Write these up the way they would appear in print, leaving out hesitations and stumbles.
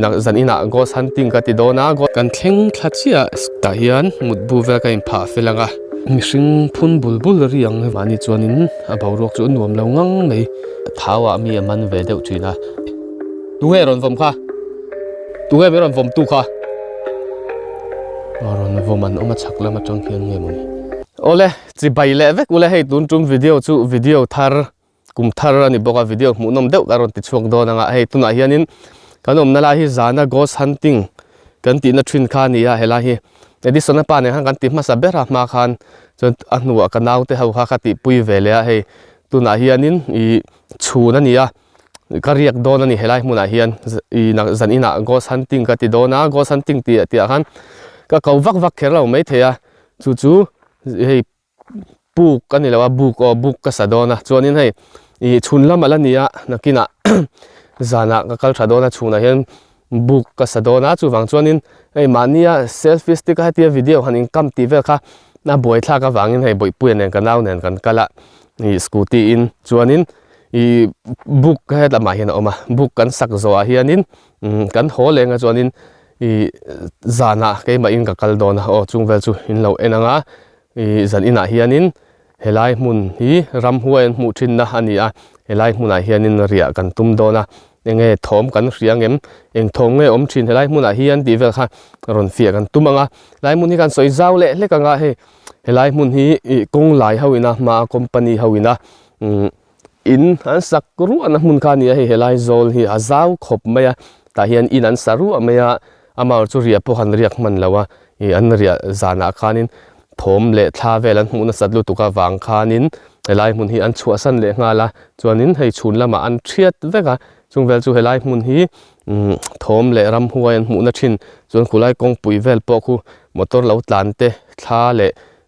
nak zan ina ghost hunting ka ti dona go kan thleng thachia ta hian mutbu vel ka in pha felanga mihring phun bulbul riang hewani chuanin a bawrok chu nuam lo ngang nei thawa mi aman ve deuh thina tu he ron vom kha tu he ron vom tu kha ron vom an oma chakla ma tang hian nge moni ole chi bai le vek ule hei tun tum video chu video thar kum thar ani boka video mu nom deuh karon ti chuak do nanga hei tuna hianin kanom na la hi zana ghost hunting kan ti na thin kha ni ya hela hi edison pa ne han kan ti ma sa bera ma khan chon anuwa ka naw te hau kha khati pui vele a hei tuna hianin I chhuna ni a ka riak don ani helai hmuna hian I na zan ina ghost hunting ka ti dona ghost hunting ti khan ka kau vak vak kher lo mai theya chu hei buk ani lawa buk ka sadona chuanin hei I chhunlam ala nia nakina zana ka kal thadona chhuna hian buk ka sadona chu wang chuanin ei mania selfie stick ha tia video hanin kam ti vel kha na boi thla ka wangin hei boi puan nen ka naw nen kan kala I scooty in chuanin I buk he lama hian oma buk kan sak zo a hianin kan holenga chuanin I zana ke ma in ka kal dona o chungvel chu in lo enanga I zan ina hianin helai mun hi Ramhuai mu thin na ania helai muna hianin Riak kan tum dona enge Thawm kan riangem eng thong nge om thin helai muna hian ti vel kha ron fia kan tumanga lai mun hi kan soi zau le kanga he helai mun hi kong lai hawina ma company hawina in an sakru an mun kha ni he helai zol hi azau khop maya ta hian in an saru amaya amar chu ria po han riak man lawa I an ria zana khanin Thawm le thla velan hmuna sadlu tuka wang khanin helai mun hi an chua san le ngala chuanin hei chhun lama an thiat veka chungvel chu helai mun hi Thawm le Ramhuai an hmuna thin chuan khulai kong pui vel po khu motor lo tlante thla le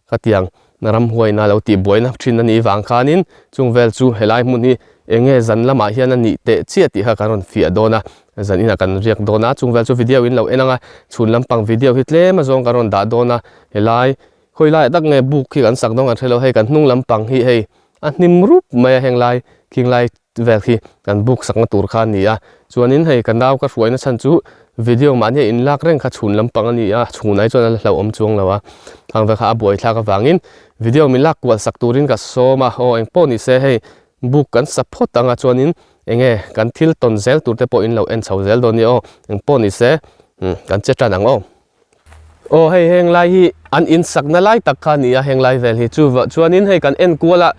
khatiang Ramhuai na lo ti boina thin ani wang khanin chungvel chu helai mun hi enge zan lama hian ani te chia ti ha karon fia dona zan ina kan riak dona chungvel chu video in lo enanga chhun lampang video hi tle ma zong karon da dona helai khoi lai dak nge buk khi kan sak dong an thelo hei kan hnung lampang hi hei a hnim rup mai heng lai king lai vel khi kan buk sak na tur kha ni a chuanin hei kan daw ka hruai na chan chu video man he in lak reng kha chhun lampang ani a chhunai chuan lo om chuang lawa thang ve kha boi thla ka wangin video min lak kwal sak turin ka soma ho eng po ni se hei buk kan support anga chuanin enge kan thil ton zel tur te po in lo en chho zel do ni o eng po ni se kan che tan ang o o hei heng lai hi an in sak na lai tak kha ni a heng lai vel hi chu chuanin hei kan en kuala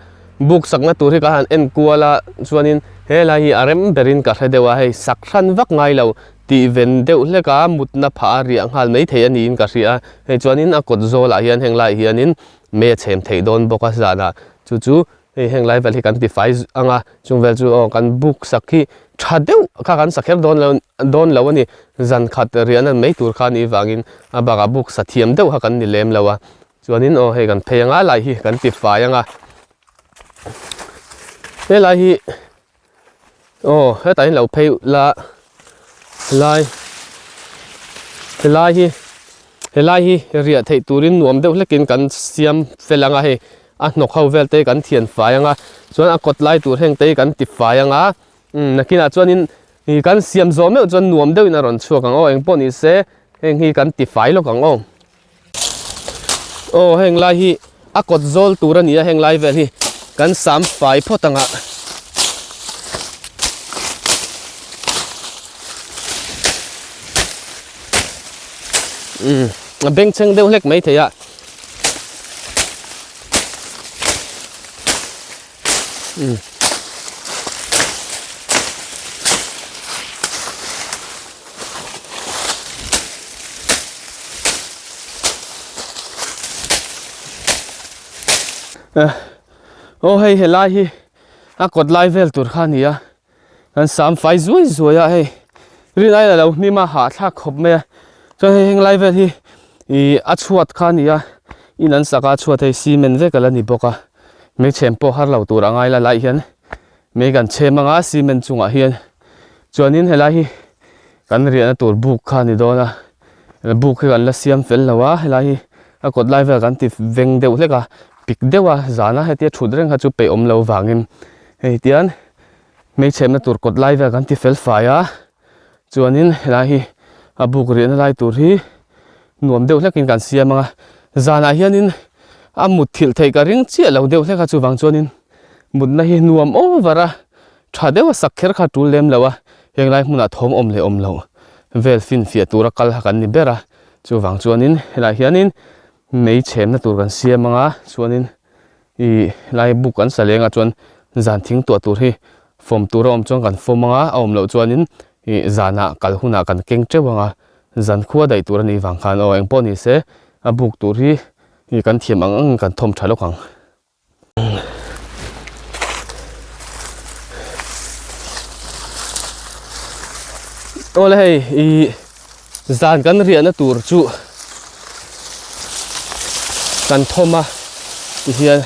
buk sak na tur hi ka han en kuala chuanin he lai hi arem berin ka hredewa hei sak than vak ngai lo ti ven deuh hleka mutna pha riang hal mei thei ani in ka ria hei chuanin a kot zola hian heng lai hianin me chem thei don boka zana chu hei heng lai vel hi kan ti fai anga chungvel chu o kan buk sak hi thadeu kha kan sakher don lo ani zan khat rian an mei tur kha ni wangin abaga buk sathiam deuh ha kan ni lem lawa chuanin o hei kan pheyanga lai hi kan ti fai anga he lai hi o he tain lo pheu la lai hi ria thei turin nuam deuh lekin kan siam felanga he a nok ho vel te kan thian fai anga chuan a kot lai tur heng te kan ti fai anga nakina chuanin hi kan siam zo me chuan nuam deuh na ron chuak ang o eng po ni se heng hi kan ti fai lo kang o heng lai hi a kot zol tur ani a heng lai vel hi kan sam fai photanga beng cheng deuh lek mai theya o hei helai hi a kot lai vel tur kha ni a kan sam fai zui zuya hei ri lai la lo ni ma ha thla khop me cho heng lai vel hi I a chuat kha ni a in an saka chuat hei cement ve kala ni boka me chem po har lo tur angai la lai hian me kan chemanga cement chunga hian chuanin helai hi kan rian tur buk kha ni dona buk hi kan la siam fel lawa helai hi a kot lai vel kan ti veng deuh hleka pik dewa zana hetia thudreng ha chu pe om lo wangin hei tian me chem na tur kot lai vel kan ti fel faya chuanin helai hi abuk rian lai tur hi nuam deuh hlekin kan siam anga zana hianin amut thil thei ka ring chia lo deuh hleka chuwang chuanin mutna hi nuam overa tha dewa sakher kha tul lem lawa henglai hmuna thawm om le om lo vel fin fia tura kal hakan ni bera chuwang chuanin helai hianin mei chem na tur kan siam anga chuanin i lai buk kan salenga chuan zan thing to tur hi fom tura om chong kan fom anga om lo chuanin i zana kal huna kan keng trewanga zan khuwa dai tur ani wang khan o engpo ni se a buk tur hi i kan thiam ang kan thom thalo khang ole hei i zan kan ria na tur chu kan thoma hian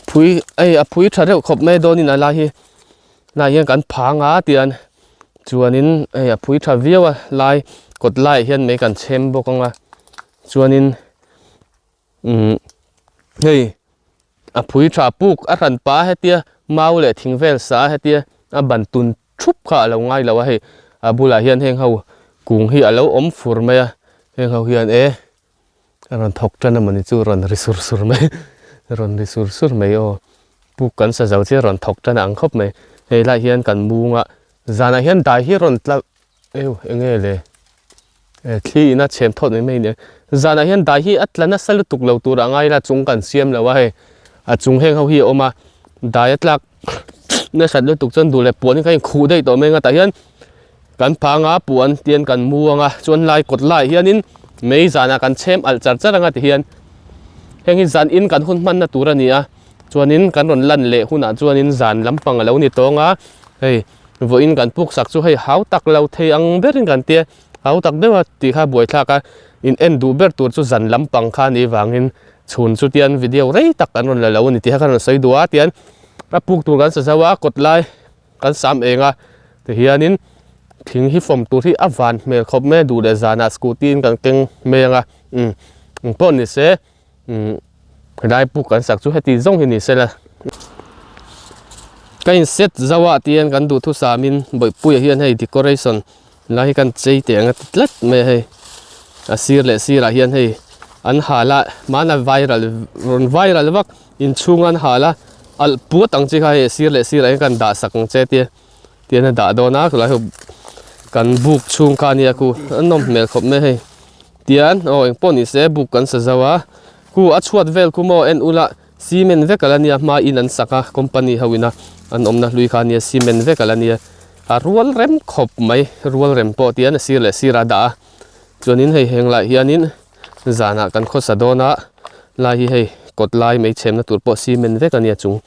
phui ai a phui thare khop me donin ala hi na hian kan phanga tian chuanin ai a phui tha viawa lai kot lai hian me kan chem bokanga chuanin hei a phui tha puk a ran pa hetia mau le thingvel sa hetia a ban tun thup kha lo ngai lo hei a bula hian heng ho kung hi alo om fur me a heng ho hian ron thok tana mani chu ron risur sur me ron risur sur me o puk kan sa zau che ron thok tana ang khop me hei lai hian kan munga zana hian dai hi ron tla enge le thli na chem thot me ne zana hian dai hi atlana salu tuk lo tur angai la chung kan siam lo wa hei a chung heng ho hi oma dai atlak na salu tuk chan du le puan kai khu dei to me nga ta hian kan phanga puan tian kan muanga chon lai kot lai hianin mei zana kan chem al char charanga ti hian hengi zan in kan hun man na turania chuanin kan ron lan le huna chuanin zan lampang lo ni tonga hei vo in kan puk sak chu hei hau tak lo thei ang berin kan tia hau tak dewa ti kha boi thlaka in en du ber tur chu zan lampang kha ni wangin chhun chu tian video rei tak kan ron la lo ni ti ha kan soi duwa tian a puk tur kan sa zawa kot lai kan sam enga ti hianin thing hi fom tur hi avan mel khop me du le zana scooty kan keng menga pon ni se dai puk kan sak chu heti zong hi ni sela kain set zawa tian kan du thu samin boi pui hian hei decoration la hi kan chei te anga tlat me hei a sir le sira hian hei an hala mana viral wak in chungan hala al pu tang chi kha he sir le sira kan da sak che tian da do na la kan buk chung ka nia ku anom mel khop me hei tian o eng poni se buk kan sa zawa ku a chuat vel ku mo en ula cement ve kalania ma in an saka company hawina an omna lui kha nia cement ve kalania a rual rem khop mai rual rem po tian sir le sira da chuanin hei heng lai hianin zana kan kho sa dona la hi hei kot lai mai chem na tur po cement ve kania chung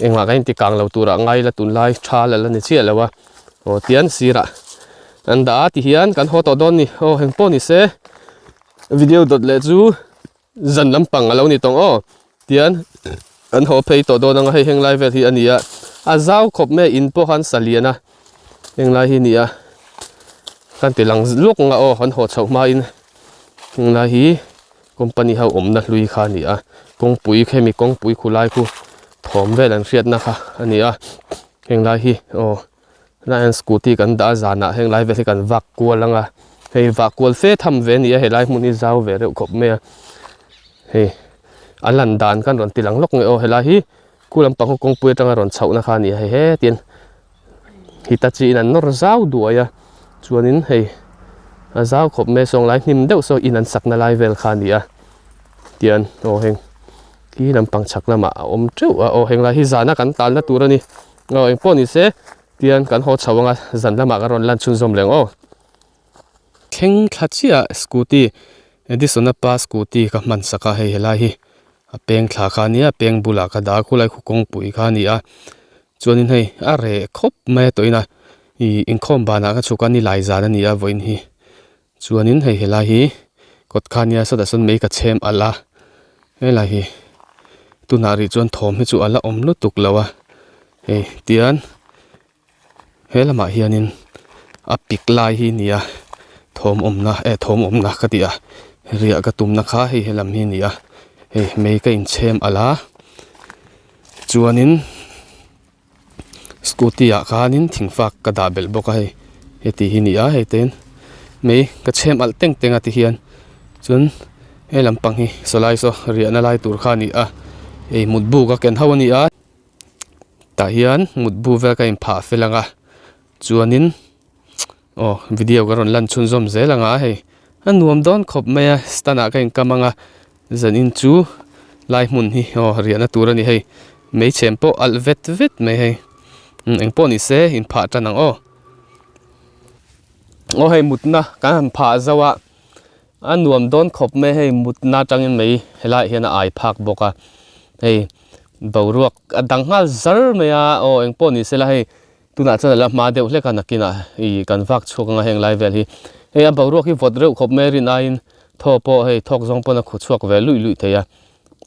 engma kain ti kang lo tura ngai la tun lai tha la ni chia lawa o tian sira an da ti hian kan ho to don ni o heng po ni se video dot le chu zan lampang alo ni tong o tian an ho phei to don ang hei heng lai vel hi ania a zau khop me in po han saliana heng lai hi nia kan ti lang luk nga o han ho chau ma in heng lai hi company ha omna lui kha ni a kong pui khemi kong pui khulai khu thawm vel an hriat na kha ania heng lai hi o na an scooty kan da zana heng lai vel kan vak kualanga hei vak kual fe tham ve ni he lai muni zau ve reu khop me hei alan dan kan ron tilang lok nge o hela hi kulam pang kong pui tanga ron chau na kha ni he tin hitachi in an nor zau duaya chuanin hei a zau khop me song lai hnim deuh so in an sakna lai vel kha ni a tian o heng ki lampang chakna ma om treu a o heng lai hi zana kan tal na turani o eng poni se tian kan ho chawanga zan lama ka ron lan chun zom leng o kheng khachia scooty edisona pa scooty ka man saka hei helai hi a peng thla kha nia peng bula ka da khulai khu kong pui kha ni a chuanin hei a re khop me toina I inkhom bana ka chukani lai zana ni a voin hi chuanin hei helai hi kot khania so da sun mei ka chem ala helai hi tunari chuan thawm hi chu ala om lu tuk lawa hei tian helama hianin a pik lai hi nia thawm omna ka tia riak ka tumna kha hei helam hi nia hei mei ka in chem ala chuanin scooty a khanin thingfak ka da bel boka hei heti hi ni a hei ten mei ka chem al teng teng ati hian chun he lampang hi solai so riak na lai tur kha ni a ei mutbu ka ken ho ni a ta hian mutbu vel ka in pha felanga chuanin video ka ron lan chun zom zelanga hei anuam don khop maya stana ka in kamanga zanin chu lai mun hi riak na tur ani hei mei chempo al vet vet mai hei engpo ni se in pha tanang hei mutna kan pha zawa anuam don khop me hei mutna tangin mei helai hian ai phak boka hei boruak adang ngal zar meya engpo ni se la hei tuna chana la ma deuh hleka nakina I kan vak chukanga heng lai vel hi hei a boruak hi vodreu khop me rin ain thopo hei thok zong pona khu chuak ve lui lui theya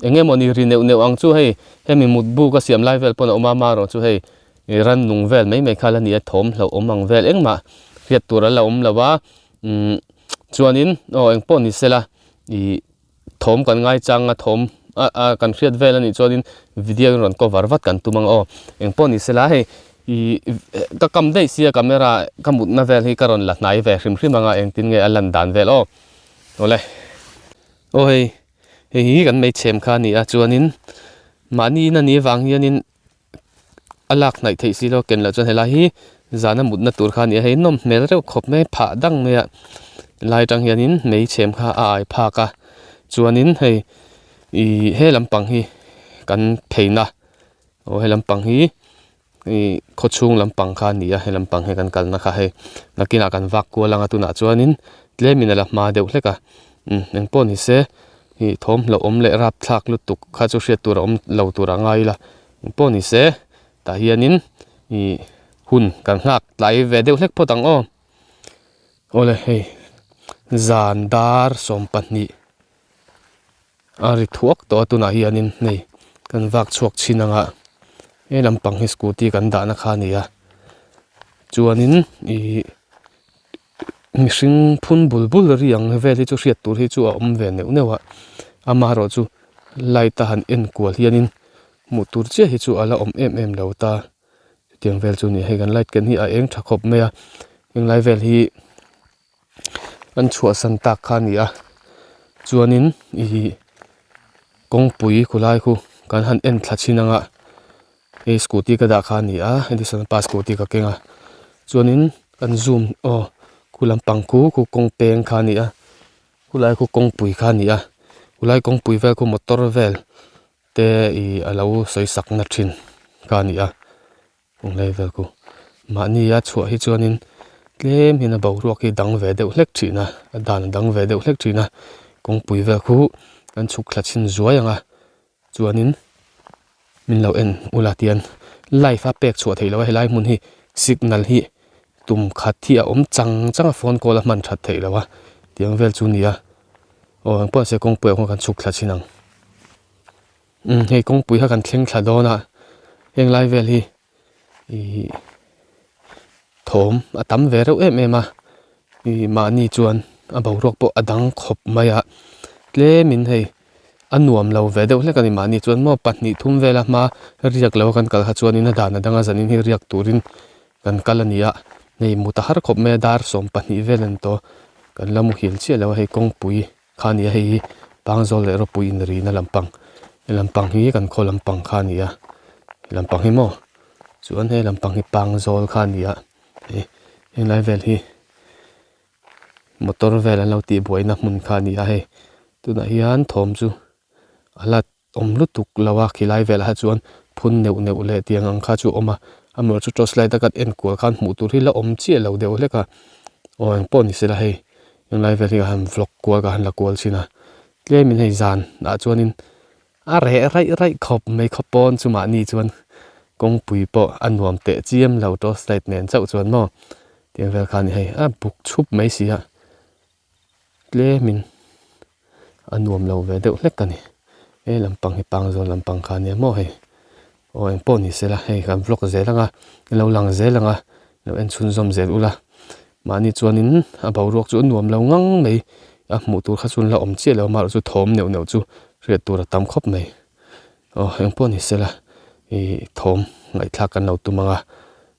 engemoni ri neu neu ang chu hei hemi mutbu ka siam lai vel pona oma ma ro chu hei ran nung vel mai khala ni a thom hlo omang vel engma riat tur la om lawa chuanin engpo ni sela I thom kan ngai changa thom kan hriat vel ani chuanin video ron cover wat kan tumang engpo ni sela hei ka kam dei sia camera kamut na vel hi karon la hnai ve hrim hrimanga engtin nge alan dan vel ole hei kan mei chem kha ni a chuanin mani na ni wang hianin alak nai thei si lo ken la chuan hela hi zana mutna tur kha ni hei nom mel reu khop me pha dang me lai tang hianin mei chem kha ai pha ka chuanin hei he lampang hi kan theina he lampang hi khochung lampang kha ni a he lampang he kan kalna kha hei nakina kan wak ko langa tuna chuanin tlemin ala ma deuh hleka engpo ni se hi thom lo om le rap thlak lu tuk kha chu hriat tur om lo tur angai la engpo ni se ta hianin hun kan hak tlai ve deuh hlek potang ole hei zandar som pahnih ari thuak to tuna hianin nei kan wak chuak chinanga he lampang hi scooty kan dahna kha ni a chuanin mihring phun bulbul riang vel hi chu hriat tur hi chu a om ve neu newa ama ro chu light ta han en kual hianin mu tur che hi chu ala om em lo ta tiang vel chu ni hei kan light kan hi a eng thakhop me a eng lai vel hi an chua san tak kha ni a chuanin kongpui khulai khu kan han en thlachinanga scooty ka da kha ni a edison pas scooty ka kenga chuanin kan zoom kulampang ku kongpeng kha ni a kulai ku kongpui kha ni a kulai kongpui vel ku motor vel te alo soi sak na thin kha ni a kong lai vel ku ma ni a chua hi chuanin tlem hina boruak hi dang ve deuh hlek thina dan dang ve deuh hlek thina kongpui vel khu kan chuk thlachin zuayanga chuanin min lo en ulatian life a pek chua theilo helai mun hi signal hi tum khat hi a om chang phone call a man that theilawa tiang vel chu nia po se kongpui ho kan chuk thlachinang hei kongpui ha kan thleng thladona heng lai vel hi thom atam ve reuh em a ma ni chuan a boruak po adang khop maya tlemin hei anuam lo ve deuh hlek ani ma ni chuan mo pahnih thum vela ma riak lo kan kal ha chuanin a dan adanga zanin hi riak turin kan kal ania nei muta har khop me dar som pahnih velen to kan lamu hil che lo hei kongpui khania hei pangzol le ro pui in ri na lampang hi kan kho lampang khania lampang hi mo chuan he lampang hi pangzol khania heng lai vel hi motor vel an lo ti buaina hmun khania hei tuna hian thom chu alat om lutuk lawa khilai vel ha chuan phun neu le tiang ang kha chu oma amor chu tos lai takat en kual khan mu tur hi la om chi lo deuh hleka eng pon ni sela hei eng lai vel hi han vlog kual ka han la kual china tlemin hei zan na chuanin a re rai khop mai khopon chu ma ni chuan kongpui po anuam te chiam lo tos lai nen chau chuan mo tiang vel khan hei a buk chup mai sia tlemin anuam lo ve deuh hlek ani lampang hi pangzol lampang khania mo hei eng pon ni sela hei kan vlog zelanga lo lang zelanga lo en chun zom zel ula mani chuanin a boruak chu nuam lo ngang mai a mu tur kha chun la om che lo mar chu thom neu chu hriat tur tam khop mai eng pon ni sela thom ngai thla kan lo tumanga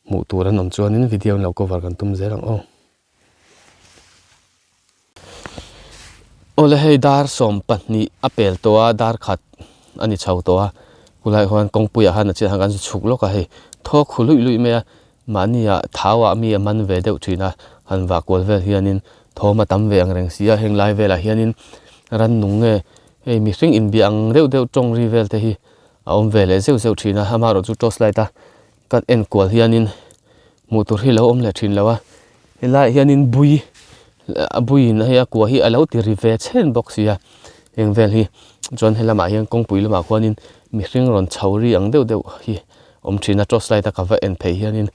mu turan om chuanin video lo cover kan tum zerang o ole hei dar som pahni apel towa dar khat ani chho towa kulai hon kongpuya han che hangan chuk lo ka hei thok khului lui me mania thawa mi man ve deuh thina han wa kol vel hianin thoma tam ve ang reng sia heng lai vela hianin ran nung nge hei mi hring in biang deuh tong ri vel te hi a om vele zeu thina hamaro chu tos lai ta kan en kol hianin motor hi lo om le thin lawa helai hianin buin haya kwa hi alo ti rive chen box ya engvel hi jon helama hian kongpui lama khwanin mihring ron chhauri ang deuh hi om thina tos lai ta kawa en phei hianin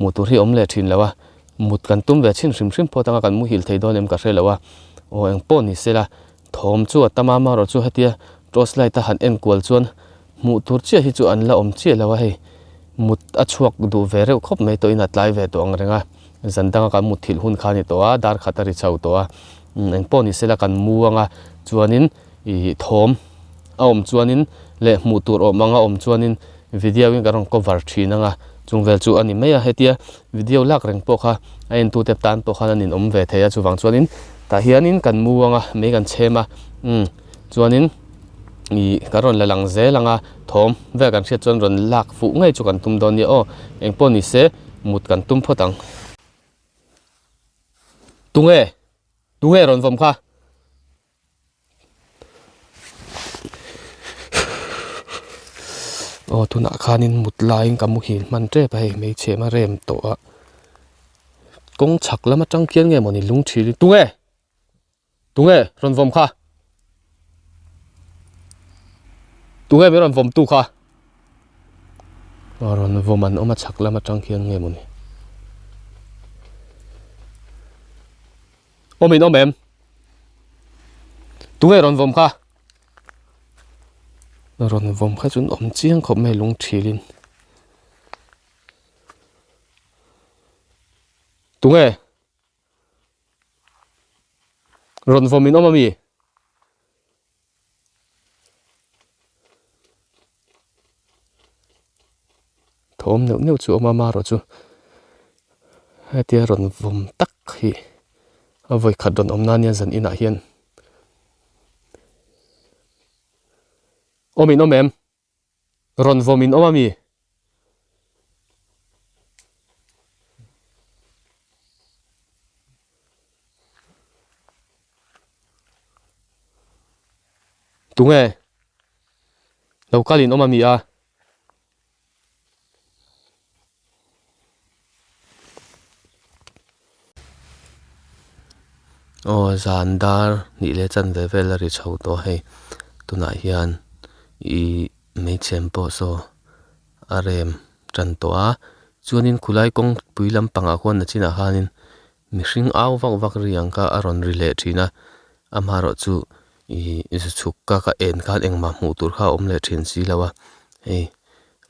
motor hi om le thin lawa mut kan tum ve chin hrim potanga kan mu hil thei don em ka hrelawa o eng pon ni sela thawm chu atama ma ro chu hatia tos lai ta han en kwal chuan mu tur che hi chu an la om che lawa hei mut a chuak du ve reuh khop mai to in atlai ve to ang renga zandanga kan mut thil hun khani to a dar khatari chau to a eng poni sela kan muanga chuanin I thawm a om chuanin le mu tur o manga om chuanin video in karong cover thinanga chungvel chu ani meya hetia video lak reng po kha a en tu tep tan to khanin om ve theya chuwang chuanin ta hianin kan muanga me kan chema chuanin I karon lalang zelanga thawm ve kan hriat chon ron lak fu ngai chu kan tum don ni o eng poni se mut kan tum photang tunge ron vom kha o tuna khanin mut lain kamu hin man tre pa hei mei chema rem to a kong chak lama tang khian nge moni lung thili tunge ron vom kha tunge me ron vom tu kha ron voman oma chak lama tang khian nge moni omin omem tunge ron vom kha ron vom kha chun om chiang khop mai lung thilin tunge ron vom in omami thawm neu chu omama ro chu hatia ron vom tak hi avoi khat don omna nia zan ina hian omin omem ron vomin omami tunge lokalin omami a o zandar ni le chan ve vel ri chho to hei tuna hian I mei chempo so arem tran to a chuanin khulai kong puilam panga khon na china hanin mihring aw vak riang ka aron rile thina amaro chu I chuk ka en kan engma mu tur kha om le thin si lawa hei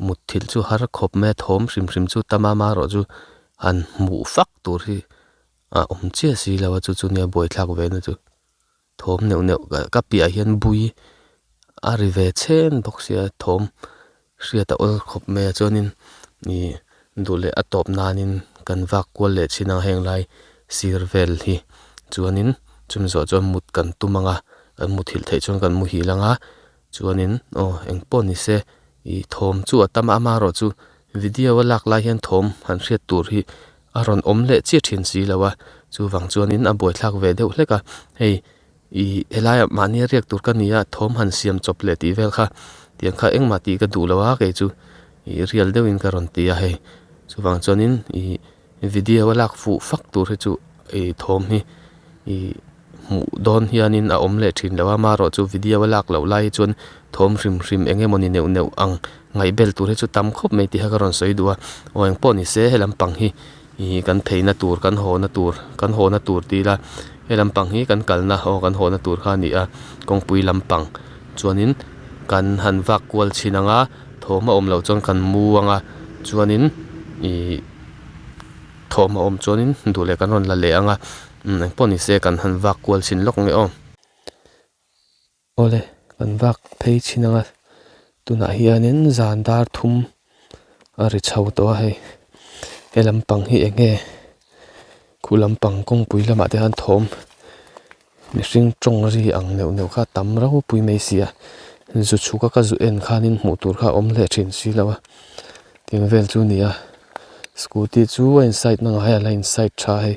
mut thil chu har khop me thawm hrim chu tamama ro chu han mu fak tur hi a om che si lawa chu nia boi thlak ve na chu thawm neu ka pi a hian bui ari ve chen boxia thawm hriat a ol khop me chuanin ni dule atop nanin kan vak kwal le china heng lai sirvel hi chuanin chumzo chon mut kan tumanga kan mu thil thei chon kan mu hi langa chuanin o engpon ni se I thawm chu atama ama ro chu video lak lai hian thawm han hriat tur hi aron om le che thin si lawa chu wang chuanin a boi thlak ve deuh hleka hei I helai mani riak tur kan nia thawm han siam chop le ti vel kha tiang kha engma ti ka du lawa ke chu I real deuh in karon ti a hei chu wang chuanin I video lak fu fak tur hi chu thawm hi mu don hianin a om le thin lawa ma ro chu video lak lo lai chuan thawm hrim enge moni neu ang ngai bel tur hi chu tam khop mai ti ha karon soi duwa o eng poni se helam pang hi kan theina tur kan ho na tur ti la helam pang hi kan kalna ho kan ho na tur kha ni a kongpui lampang chuanin kan han vak kwal chinanga thawma om lo chon kan muanga chuanin thawma om chuanin dule kan ron la le anga poni se kan han vak kwal chin lok nge o ole kan vak phei chinanga tuna hianin zandar thum ari chho to hei he lampang hi enge khu lampang kong pui lama te han thawm mihring tong ri ang neu neu kha tam ro pui mai sia zu chuka ka zu en khanin hmuh tur kha awm le thin si lawa ting vel chu nia scooty chu inside na hai ala inside tha hei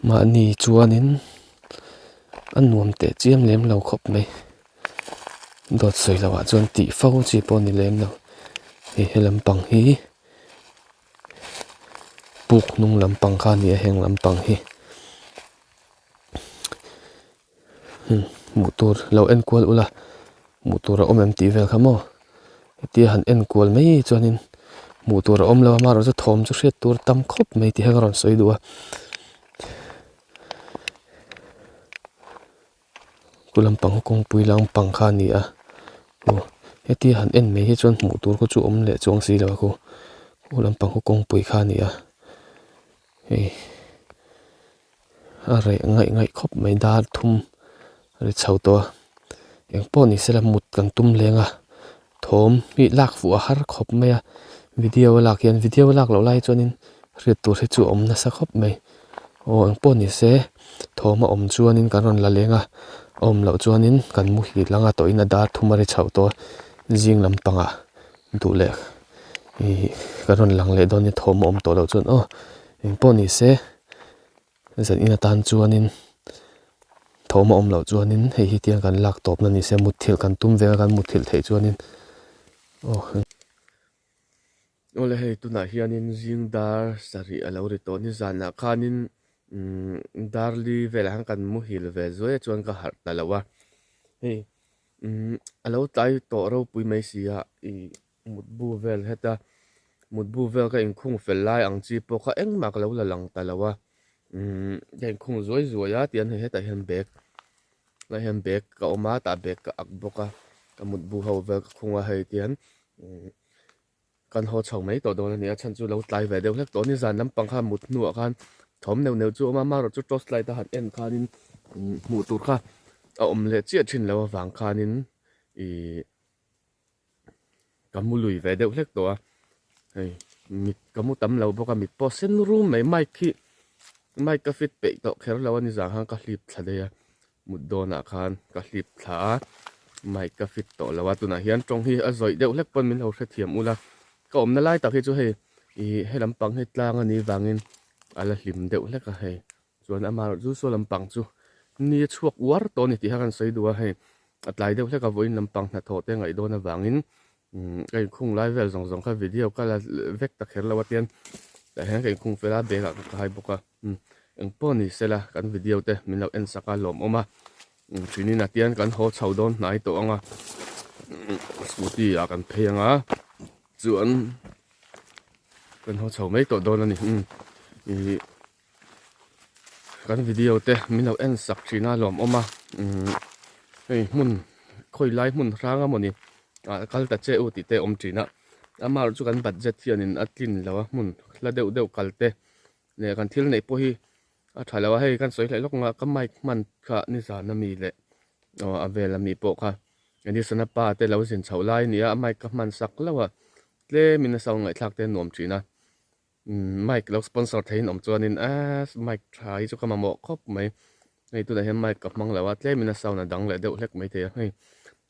ma ni chuanin an nuam te chiam lem lo khop mai dot soi lawa chuan ti fo chi pawh ni lem lo he lampang hi puk nung lampang kha ni a heng lampang hi mutur lo en kual ula mutur a om em ti vel khamo ti han en kual mai chuanin mutur a om lo ma ro chu thawm chu hriat tur tam khop mai ti hang ron soi duwa kulampang kong pui lang pang kha ni a heti han en mai hi chuan mutur ko chu om le chuang si lo ko kulampang kong pui kha ni a hei are ngai khop mai dar thum ri chho to eng po ni sela mut kan tum lenga thawm mi lak fu a har khop mai a video lak lo lai chuanin hriat tur hi chu om na sa khop mai eng po ni se thawm a om chuanin kan ron la lenga om lo chuanin kan mu hi langa to in a dar thum ri chho to jing lampanga du le kan ron lang le don ni thawm om to lo chuan eng po ni se zan in a tan chuanin thawm om lo chuanin hei hi tiang kan lak top na ni se mut thil kan tum ve kan mut thil thei chuanin ole hei tuna hianin jing dar sari alo ri to ni zana khanin darli velang kan mu hil ve zoe chuan ka har ta lawa hei alo tai to ro pui mai sia I mutbu vel heta mutbu vel ka in khung fel lai ang chi po kha eng mak lo la lang ta lawa gen khung zoi zoi ya tian heta hen bek la hen bek ka oma ta bek ka ak boka ka mutbu ho vel ka khunga hei tian kan ho chho mai to do na nia chan chu lo tlai ve deuh hlek to ni zan lampang kha mut nu khan thawm neu chu ma ro chu tos lai ta han en khanin mu tur kha a om le chi thin lo wang khanin kamului ve deuh hlek to a hei mit kamu tam lo boka mit po sen room mai mai khi mai ka fit pe to kher lo ani zang hang ka hlip thade ya mut do na khan ka hlip tha mai ka fit to lawa tu na hian tong hi a zoi deuh hlek pon min ho hre thiam ula ka om na lai tak hi chu hei he lampang he tlang ani wangin ala hlim deuh hlek a hei chuan ama chu so lampang chu ni chuak war to ni ti hakan sei duwa hei atlai deuh hlek a voin lampang na tho te ngai do na wangin cái khung lai vel zong zong kha video ka la vek tak her lawa tian ta hen cái khung fela be ka hai boka eng pon ni sela kan video te min lo en saka lom oma thini na tian kan ho chho don nai to anga scooty a kan phenga chuan kan ho chho mai to don ani kan video te min lo en sak thina lom oma hei mun khoi lai mun ranga moni kal ta che u ti te om trina amar chu kan budget hianin atlin lawa mun hla deuh kalte ne kan thil nei po hi a thalawa hei kan soi hlai lok nga ka mic man kha ni za na mi le avela mi po kha ani sana pa te lo zin chho lai ni a mic ka man sak lawa tle min saw ngai thak te nom trina mic lo sponsor thein om chuanin mic thai chu ka mamo khop mai nei tu da hem mic ka mang lawa tle min saw na dang le deuh hlek mai te hei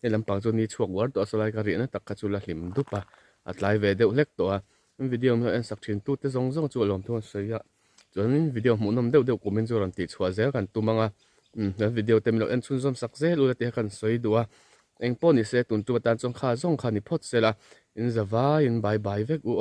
he lampang chu ni chuak war to asalai ka ri na tak ka chu la hlim dupa atlai ve deuh hlek to a video ma en sak thin tu te zong zong chu lom thon soya chuan video mu nom deuh comment chu ran ti chhuwa zel kan tumanga video te milo en chun zom sak zel u te kan soi duwa eng po ni se tun tu tan chong kha zong kha ni phot sela in zawa in bye bye vek u